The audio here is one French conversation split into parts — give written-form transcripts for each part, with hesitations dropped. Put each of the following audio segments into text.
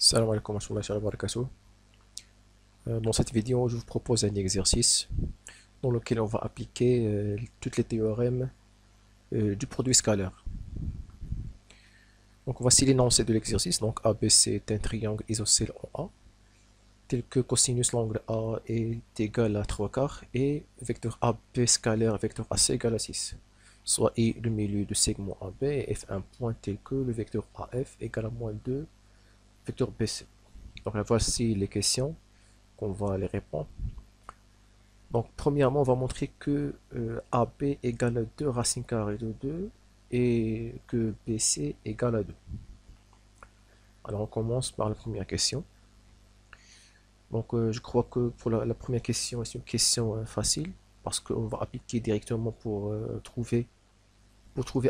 Salam alaikum wa rahmatullahi wa barakatuh. Dans cette vidéo, je vous propose un exercice dans lequel on va appliquer toutes les théorèmes du produit scalaire. Donc voici l'énoncé de l'exercice. Donc ABC est un triangle isocèle en A, tel que cosinus l'angle A est égal à 3 quarts et vecteur AB scalaire vecteur AC égale à 6. Soit I le milieu du segment AB et F un point tel que le vecteur AF égale à moins 2 vecteur BC. Donc là, voici les questions qu'on va les répondre. Donc, premièrement, on va montrer que AB égale à 2 racine carrée de 2 et que BC égale à 2. Alors, on commence par la première question. Donc, je crois que pour la première question, c'est une question facile parce qu'on va appliquer directement pour trouver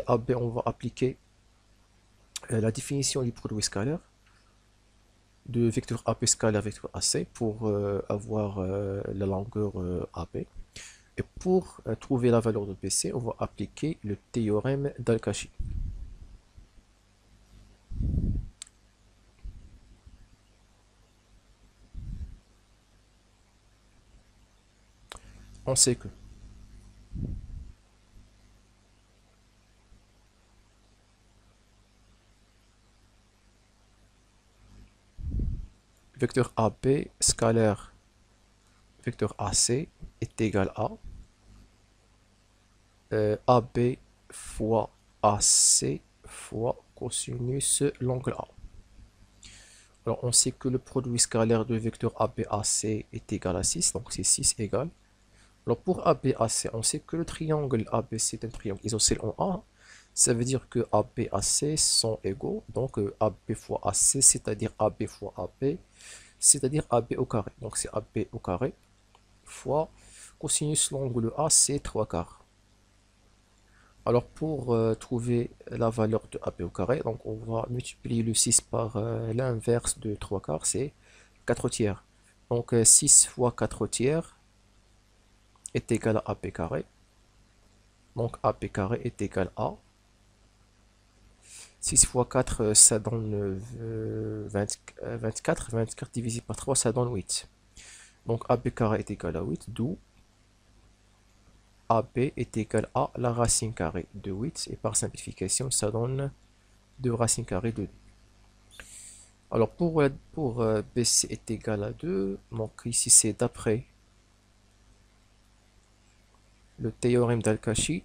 AB, on va appliquer la définition du produit scalaire de vecteur AP scalaire vecteur AC pour avoir la longueur AB. Et pour trouver la valeur de BC, on va appliquer le théorème d'Al-Kashi. On sait que vecteur AB scalaire vecteur AC est égal à AB fois AC fois cosinus l'angle A. Alors on sait que le produit scalaire de vecteur ABAC est égal à 6, donc c'est 6 égal. Alors pour ABAC, on sait que le triangle ABC est un triangle isocèle en A. Ça veut dire que ABAC sont égaux, donc AB fois AC, c'est-à-dire AB fois AB, c'est-à-dire AB au carré. Donc c'est AB au carré fois cosinus l'angle A, c'est 3 quarts. Alors pour trouver la valeur de AB au carré, donc on va multiplier le 6 par l'inverse de 3 quarts, c'est 4 tiers. Donc 6 fois 4 tiers est égal à AB carré. Donc AB carré est égal à 6 fois 4, ça donne 24. 24 divisé par 3, ça donne 8. Donc AB carré est égal à 8, d'où AB est égal à la racine carrée de 8. Et par simplification, ça donne 2 racines carrées de 2. Alors pour BC est égal à 2, donc ici c'est d'après le théorème d'Al-Kashi.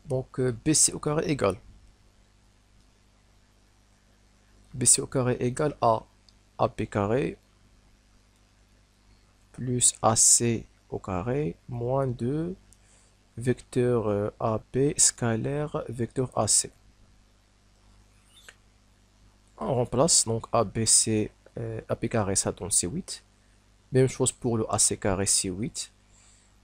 Donc BC au carré égale à AB carré plus AC au carré moins 2 vecteur AB scalaire vecteur AC. On remplace donc ABC, AB carré ça donne C8. Même chose pour le AC carré C8.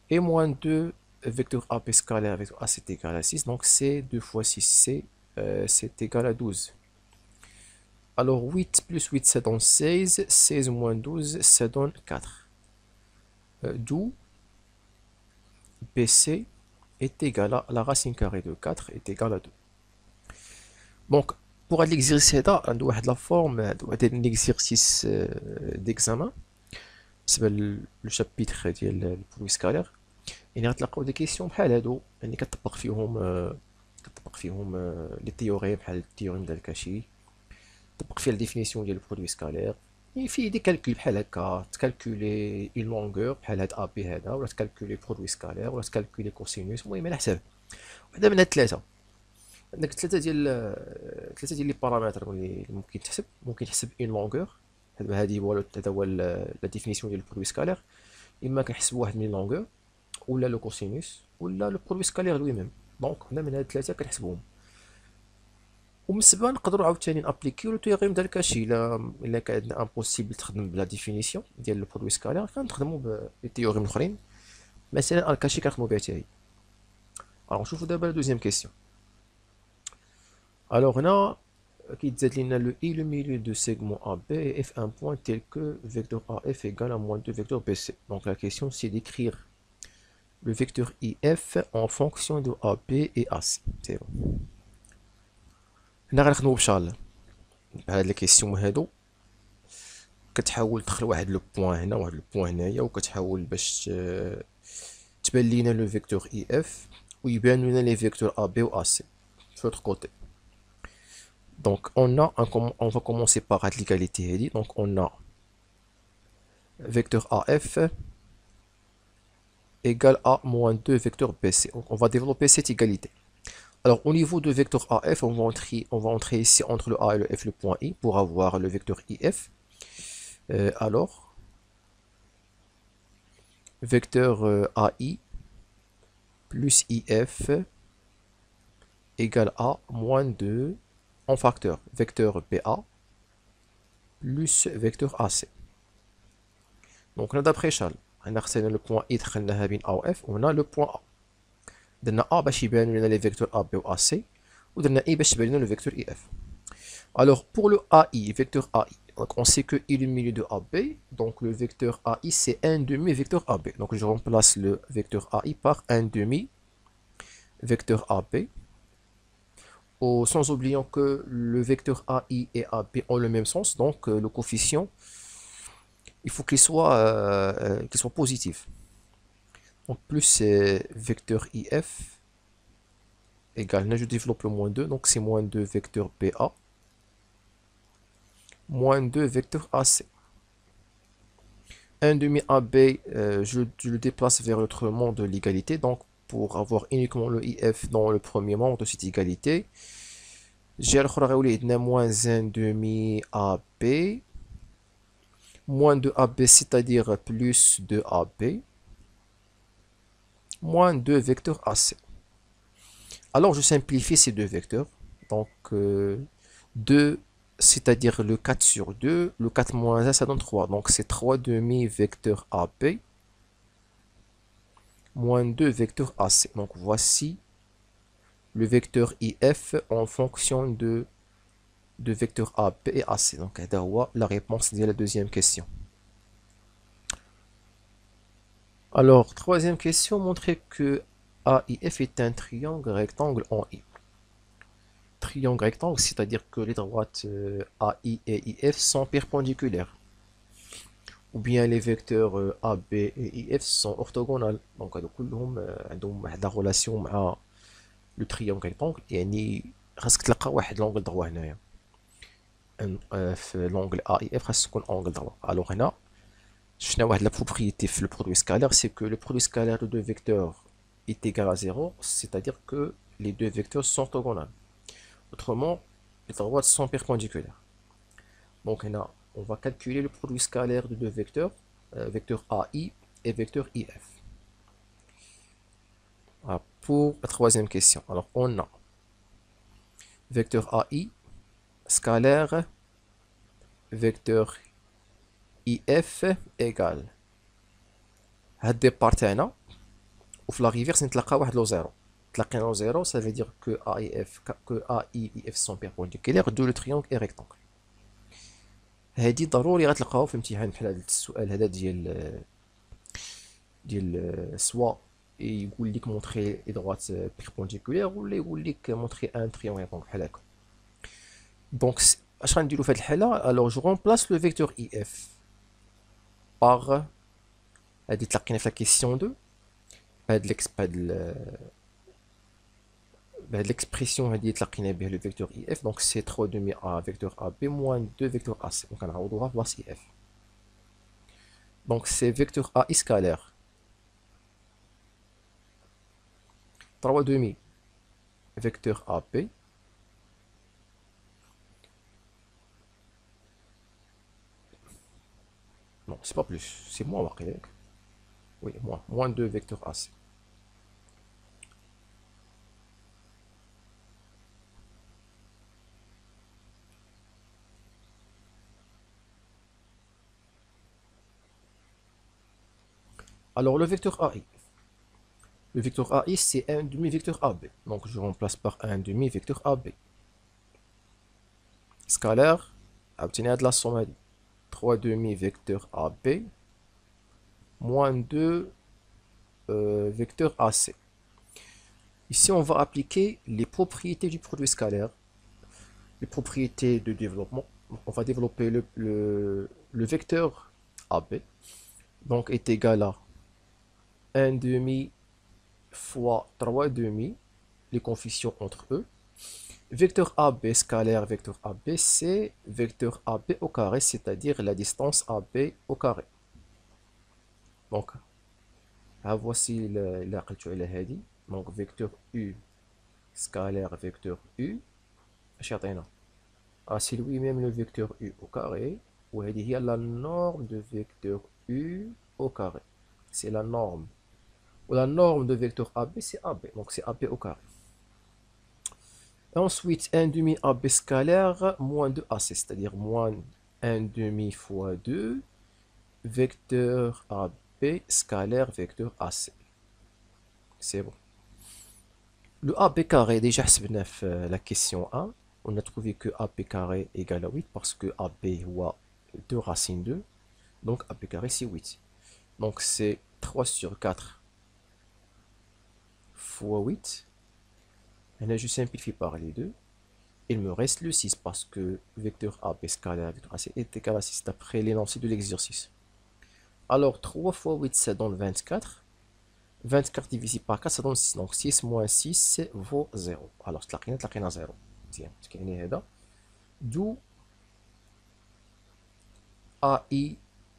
Et moins 2 vecteur AB scalaire avec AC est égal à 6. Donc C 2 fois 6 C, c'est égal à 12. Alors 8 plus 8 ça donne 16. 16 moins 12 ça donne 4. D'où BC est égal à la racine carrée de 4 est égal à 2. Donc pour l'exercice هذا عنده واحد لا فورم واحد l'exercice d'examen بالنسبه للشابيتر ديال البروي سكالير. يعني غتلقاو دي كيسيون بحال هادو، يعني كتطبق فيهم لي تيوريم بحال التيوريم ديال كاشي، طبق فيها الديفينيسيون ديال البرودوي سكالير. يعني فيه دي كالكول بحال هكا، تكالكولي اون لونغور بحال هاد ا بي هذا، ولا تكالكولي برودوي سكالير، ولا تكالكولي كوسينوس، المهم على حساب وحده من هاد الثلاثه. عندك ثلاثه ديال لي بارامتر اللي ممكن تحسب. ممكن تحسب اون لونغور، هذا هو لا ديفينيسيون ديال البرودوي سكالير. اما كنحسب واحد من لي لونغور ولا لو كوسينوس ولا لو برودوي سكالير لوي ميم. دونك هنا من هاد الثلاثه كنحسبهم. ومن السبب نقدروا عاوتاني نابليكيو لو تيوريم ديال كاشي الا كان عندنا امبوسيبل تخدم بلا ديفينيسيون ديال البرودوي سكالير كنخدموا بالتيوريم الاخرين مثلا الكاشي كنخدموا بها حتى هي. الوغ نشوفوا دابا لا دوزيام كيسيون. الوغ هنا كيتزاد لنا لو اي لو ميليو دو سيغمون ا بي اف ان بوين تيل كو فيكتور ا اف ايغال ا موان 2 فيكتور بي سي. دونك لا كيسيون سي d'écrire le vecteur IF en fonction de AB et AC. C'est bon. هنا غنخدمو بشارل بهاد لي كيسيون هادو كتحاول تدخل واحد لو بوين هنا وواحد لو بوين هنايا وكتحاول باش تبان لينا لو فيكتور اي اف ويبانو لنا لي فيكتور ا بي و ا سي في l'autre côté. Donc on va commencer par l'égalité هادي. Donc on a vecteur AF égale à moins 2 vecteur BC. Donc on va développer cette égalité. Alors au niveau de vecteur AF, on va entrer ici entre le A et le F le point I pour avoir le vecteur IF. Alors, vecteur AI plus IF égale à moins 2 en facteur vecteur BA plus vecteur AC. Donc on a d'après Charles, on a le point I دخلناها بين A و F وهنا le point A. درنا A باش يبانو لنا les vecteurs AB و AC ودرنا I باش تبان لنا le vecteur IF. Alors pour le AI, vecteur AI, donc on sait que il est au milieu de AB, donc le vecteur AI c'est un demi-vecteur AB. Donc je remplace le vecteur AI par un demi-vecteur AB. Sans oubliant que le vecteur AI et AB ont le même sens, donc le coefficient, il faut qu'il soit positif. Donc plus vecteur IF égale, là je développe le moins 2, donc c'est moins 2 vecteur BA moins 2 vecteur AC. Un demi AB, je le déplace vers l'autre membre de l'égalité, donc pour avoir uniquement le IF dans le premier membre de cette égalité, j'ai moins 1 demi AB, moins 2 AB, c'est-à-dire plus 2 AB, moins 2 vecteurs AC. Alors je simplifie ces deux vecteurs, donc 2, c'est-à-dire le 4 sur 2, le 4 moins 1 ça donne 3, donc c'est 3 demi-vecteurs AB moins 2 vecteurs AC. Donc voici le vecteur IF en fonction de vecteurs AB et AC. Donc la réponse de la deuxième question. Alors, troisième question, montrer que AIF est un triangle rectangle en I. Triangle rectangle, c'est-à-dire que les droites AI et IF sont perpendiculaires. Ou bien les vecteurs AB et IF sont orthogonales. Donc, كلهم عندهم واحد la relation مع le triangle rectangle. يعني خاصك تلقى واحد l'angle droit هنايا. في l'angle AIF خاص تكون angle droit. Alors هنا شفنا واحد la propriété في le produit scalaire, c'est que le produit scalaire de deux vecteurs est égal à 0, c'est-à-dire que les deux vecteurs sont orthogonales. Autrement, les droites sont perpendiculaires. Donc là, on va calculer le produit scalaire de deux vecteurs, vecteur AI et vecteur IF. Voilà, pour la troisième question, alors on a vecteur AI scalaire vecteur IF égale هاد الديبار تاعنا وفي لا ريفيرس نتلقى واحد لو زيرو. تلقينا لو زيرو ça veut dire que AI et IF sont perpendiculaires de le triangle est rectangle. هادي ضروري غتلقاوها في الامتحان بحال هاد السؤال هذا ديال سوا يقول لك مونطري لي droites perpendiculaires ولا يقول لك مونطري ان triangle rectangle بحال هكا. دونك اش غنديرو في هاد الحالة؟ alors je remplace le vecteur IF par هادي تلقينا في لا كيسيون 2 بهاد l'expression هادي تلقينا بها le vecteur IF, donc c'est 3 demi A vecteur AB moins 2 vecteur AC. donc غنعوضوها في بلاص IF. donc c'est vecteur AI scalaire 3 demi vecteur AB non c'est pas plus, c'est moins واقيلا. oui moins 2 vecteur AC. Alors, le vecteur AI. Le vecteur AI, c'est un demi-vecteur AB. Donc, je remplace par un demi-vecteur AB. Scalaire, obtenir de la somme 3 demi-vecteurs AB moins 2 vecteurs AC. Ici, on va appliquer les propriétés du produit scalaire, les propriétés de développement. On va développer le vecteur AB, donc est égal à 1 demi fois 3 demi, les coefficients entre eux. Vecteur AB scalaire, vecteur AB, c'est vecteur AB au carré, c'est-à-dire la distance AB au carré. Donc, voici la donc vecteur U scalaire vecteur U c'est lui-même le vecteur U au carré, ou il y a la norme de vecteur U au carré. C'est la norme. Ou la norme de vecteur AB, c'est AB. Donc c'est AB au carré. Et ensuite, 1 demi AB scalaire moins 2AC, c'est-à-dire moins 1 demi fois 2 vecteur AB scalaire vecteur AC. C'est bon. Le AB carré, déjà, c'est la question 1. On a trouvé que AB carré égale à 8 parce que AB est 2 racines 2. Donc AB carré, c'est 8. Donc c'est 3 sur 4 fois 8. Et là, je simplifie par les deux. Il me reste le 6 parce que vecteur AB scalaire vecteur AC est égal à 6 d'après l'énoncé de l'exercice. Alors 3 fois 8, ça donne 24. 24 divisé par 4, ça donne 6. Donc 6 moins 6 vaut 0. Alors تلاقينا 0. مزيان كاين هذا. D'où AI,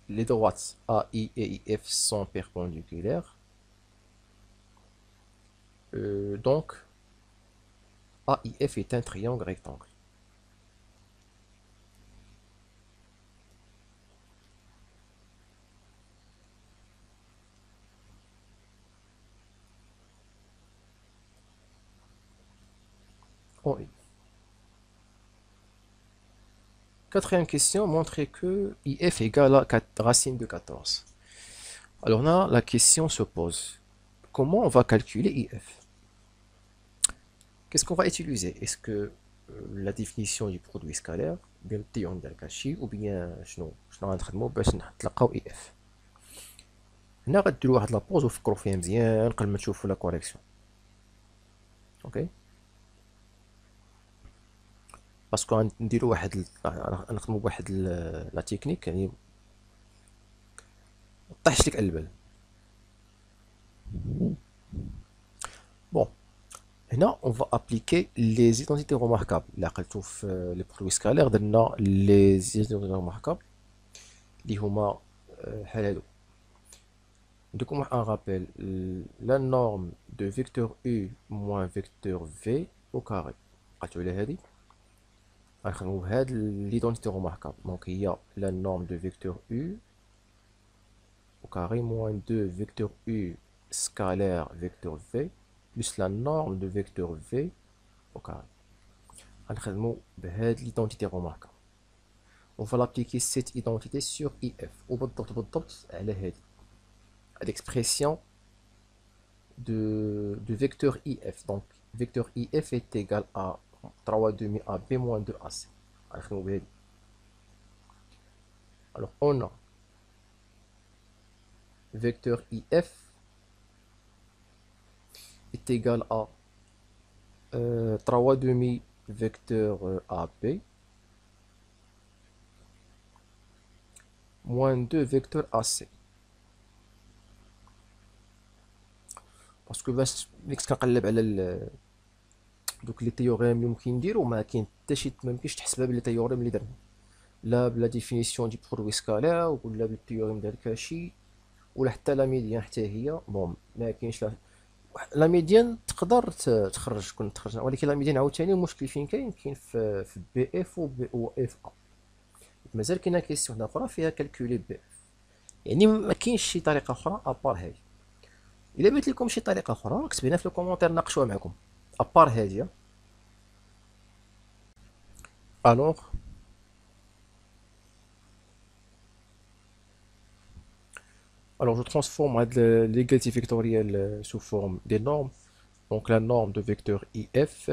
les droites AI et IF sont perpendiculaires. Donc AIF est un triangle rectangle. Oui. Quatrième question, montrer que IF égale à 4, racine de 14. Alors là, la question se pose. Comment on va calculer IF? Qu'est-ce qu'on va utiliser? Est-ce que la définition du produit scalaire, bien le théorème d'Al-Kashi, ou bien شنو غنخدمو باش نلقاو IF. هنا غديروا واحد لابوز وفكروا فيها مزيان قبل ما تشوفوا لا كوريكسيون. اوكي باسكو غنديروا نخدموا بواحد لا تكنيك يعني طيحش لك البال. Bon, هنا on va appliquer les identités remarquables. Là قلتو في les produits scalaires درنا les identités remarquables اللي هما بحال هادو. نديركم واحد un rappel, la norme de vecteur U moins vecteur V au carré. قلتو على هادي غنخدمو بهاد l'identité remarquable. Donc il y a la norme de vecteur U au carré moins 2 vecteur U scalaire vecteur V plus la norme de vecteur V au carré. غنخدمو بهاد l'identité remarquable. On va l'appliquer cette identité sur IF وبالضبط على هادي l'expression de vecteur IF. Donc vecteur IF est égal à 3 demi AB moins 2 AC. Alors on a vecteur IF est égal à 3 demi vecteur AB moins 2 vecteur AC. باسكو باش ملي كنت كنقلب على دوك لي تيوريم اللي ممكن نديرو ما كاين حتى شي ما يمكنش تحسبها بلي تيوريم اللي درنا لا بلا ديفينيسيون دي برودوي سكالير ولا بالتيوريم ديال كاشي ولا حتى لا ميديان حتى هي بون ما كاينش لا ميديان تقدر تخرج كون تخرج ولكن لا ميديان عاوتاني المشكل فين كاين في بي اف و اف ا مازال كاينه كيسيون اخرى فيها كالكولي بي اف يعني ما كاينش شي طريقه اخرى ابار هادي. الا بغيت لكم شي طريقه اخرى كتب لنا في الكومونتير ناقشوها معكم ابار هادي. الوغ Alors, je transforme l'égalité vectorielle sous forme des normes. Donc, la norme de vecteur IF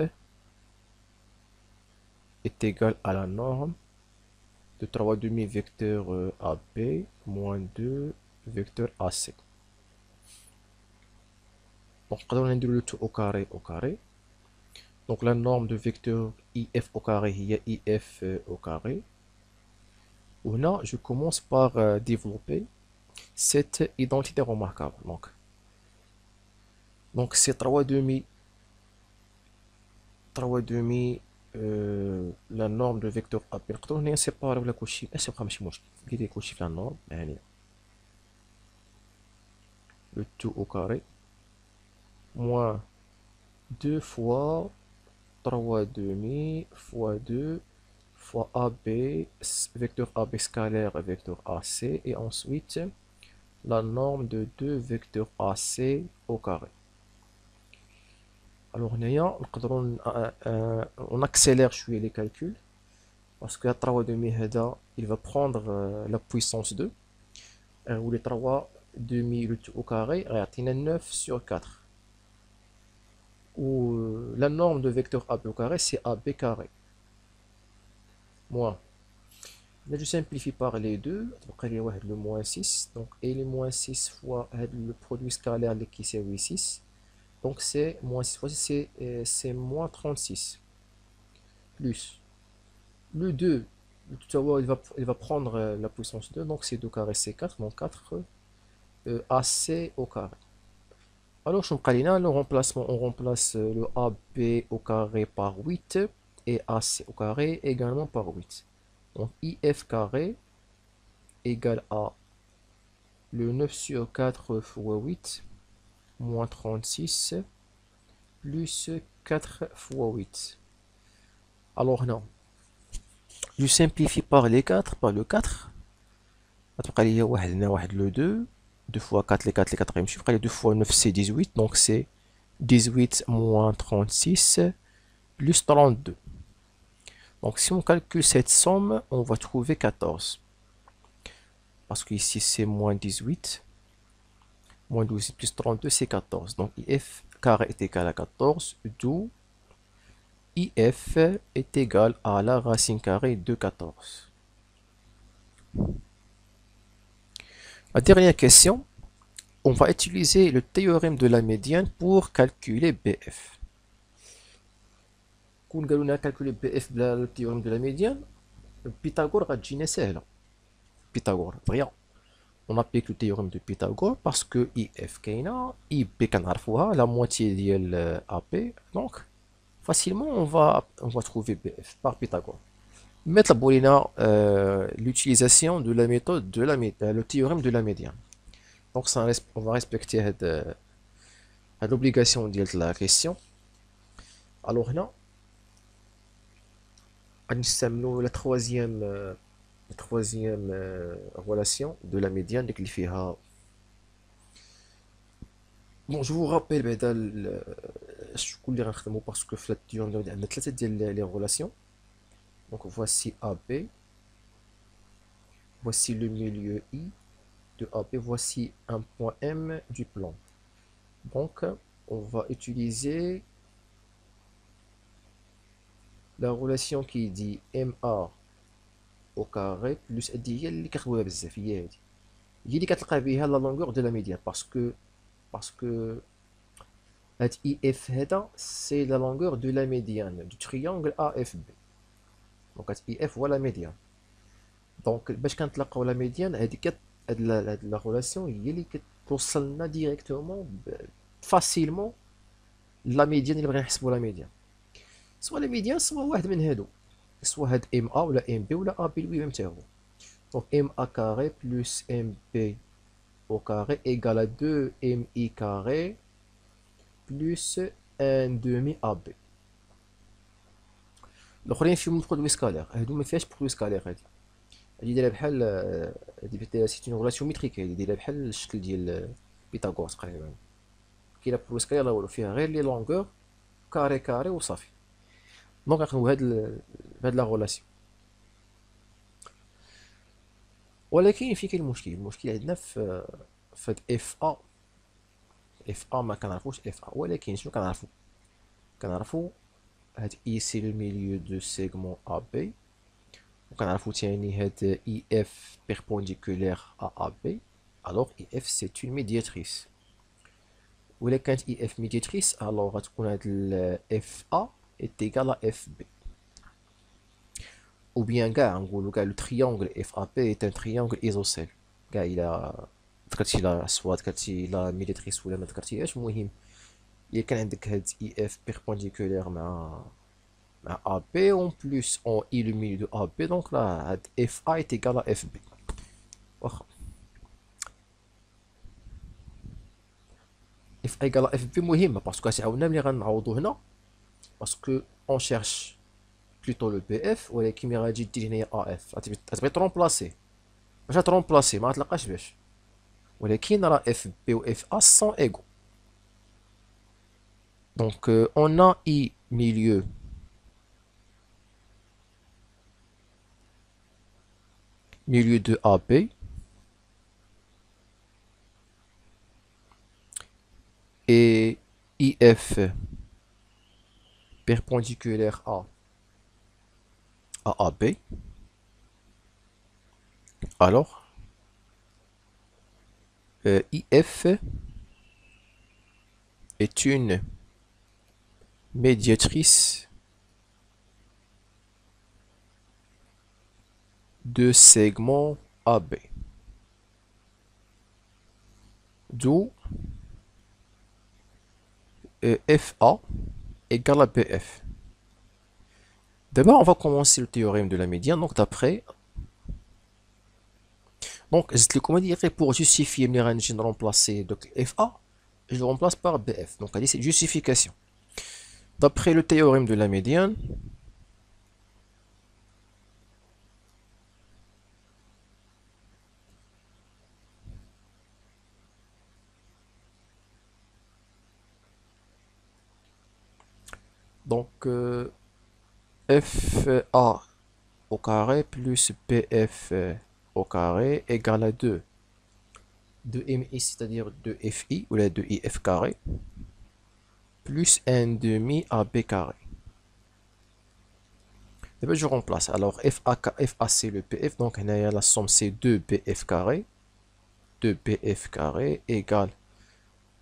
est égale à la norme de 3 demi-vecteurs AB moins 2 vecteurs AC. Donc, on va le tout au carré au carré. Donc, la norme de vecteur IF au carré, il y a IF au carré. Ou là, je commence par développer cette identité remarquable. Donc c'est 3 demi la norme de vecteur A نقدروا هنا نسيباريو ولا كلشي يبقى ماشي مشكل ندير كلشي في la norme يعني le tout au carré moins 2 fois 3 demi fois 2 fois AB vecteur AB scalaire vecteur AC et ensuite la norme de 2 vecteurs AC au carré. Alors on accélère les calculs parce que 3 demi il va prendre la puissance 2 ou les 3 demi au carré il 9 sur 4 ou la norme de vecteur AB au carré c'est AB carré moins. Là je simplifie par les deux le moins 6 donc et les moins 6 fois le produit scalaire qui c'est 6. Donc c'est moins 6 fois c'est moins 36 plus le 2 il va prendre la puissance 2 donc c'est 2 carré c'est 4 donc 4 AC au carré. Alors le remplacement on remplace le AB au carré par 8 et AC au carré également par 8. Donc IF carré égale à le 9 sur 4 fois 8 moins 36 plus 4 fois 8. Alors non, je simplifie par les 4, par le 4. Il y a 1 le 2. 2 fois 4, les 4, les quatrièmes chiffres. 2 fois 9, c'est 18. Donc c'est 18 moins 36 plus 32. Donc si on calcule cette somme, on va trouver 14. Parce qu'ici c'est moins 18. Moins 12 plus 32, c'est 14. Donc IF carré est égal à 14. D'où IF est égal à la racine carrée de 14. La dernière question, on va utiliser le théorème de la médiane pour calculer BF. Quand on a calculé BF le théorème de la médiane, Pythagore a dit c'est Pythagore, rien. On applique le théorème de Pythagore parce que IF kaina, IB kanarfouha, la moitié de AP, donc facilement on va trouver BF par Pythagore. Mettre l'utilisation de la méthode de le théorème de la médiane. Donc on va respecter l'obligation de la question. Alors là, on la troisième relation de la médiane qui fait. Bon, je vous rappelle parce que on a les relations. Donc voici AB, voici le milieu I de AB, voici un point M du plan. Donc on va utiliser la relation qui dit MA au carré plus هي اللي كتخويها بزاف هي اللي كتلقى بها la longueur de la médiane parce que IF c'est la longueur de la médiane du triangle AFB. Donc IF voilà la médiane. Donc باش كنتلاقاو la médiane هذيك la relation هي اللي كتوصلنا directement facilement la médiane اللي بغينا نحسبوا la médiane. soit la médiane soit واحد من هادو soit هاد MA ولا MB ولا AB lui-même حتى هو. Donc MA carré plus MB au carré égale à 2 MI carré plus 1 demi AB. الاخرين فيهم برودوي سكالير هادو ما فيهاش برودوي سكالير هادي دايره بحال هادي سيت اون ريلاسيون ميتريك هادي دايره بحال الشكل ديال بيثاغور تقريبا كاينه برودوي سكالير لا والو فيها غير لي لونغور كاري كاري وصافي. دونك غنخدمو بهاد لا ريلاسيون. ولكن فين كاين المشكل عندنا في فهاد اف ا ما كنعرفوش اف ا، ولكن شنو كنعرفو هاد اي سي لو ميليو دو سيغمون ا بي، وكنعرفو تاني هاد اي اف بيربونديكولير ا بي. الوغ اي اف سي اون ميدياتريس، ولا كانت اي اف ميدياتريس الوغ غتكون هاد اف ا est égal à fb. Ou bien كاع نقولو كاع لو تريونغل اف ا بي est un triangle isocèle. كاع الى ذكرتي لا سوا ذكرتي لا ميدياتريس ولا ما ذكرتيهاش، المهم الا كان عندك هاد اي اف بيربونديكولير مع ا بي اون بلوس اون اي لو ميليو دو ا بي، دونك لا هاد اف ا est égal à اف بي. واخا اف ا égal à اف بي مهمه باسكو غتعاوننا ملي غنعوضو هنا، باسكو اون شيرش بلوتو لو بي اف، ولكن ملي غادي دير هنايا ا اف غتبغي ترومبلاسي، باش ترومبلاسي ما غتلقاش باش، ولكن راه اف بي و اف ا سون ايغو. دونك اون ا اي milieu de AB et IF perpendiculaire à AB. Alors, IF est une médiatrice de segment AB. D'où FA égale à BF. D'abord, on va commencer le théorème de la médiane. Donc, d'après. Donc, comment dire, pour justifier, je vais remplacer donc, FA, je le remplace par BF. Donc, c'est justification. D'après le théorème de la médiane, donc FA au carré plus BF au carré égale à 2. 2MI, c'est-à-dire 2FI, ou la 2IF carré, plus 1 demi AB carré. Et bien je remplace. Alors FA c'est le PF, donc la somme c'est 2BF carré. 2BF carré égale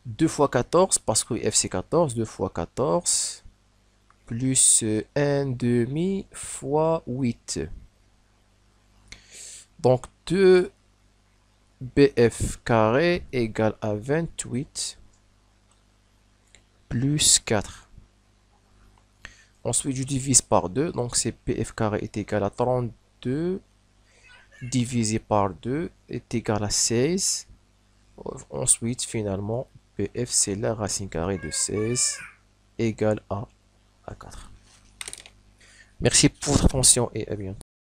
2 fois 14, parce que F c'est 14, 2 fois 14, plus 1 demi fois 8. Donc 2BF carré égale à 28 plus 4. Ensuite, je divise par 2, donc c'est PF carré est égal à 32 divisé par 2 est égal à 16. Ensuite, finalement, PF c'est la racine carrée de 16 égale à 4. Merci pour votre attention et à bientôt.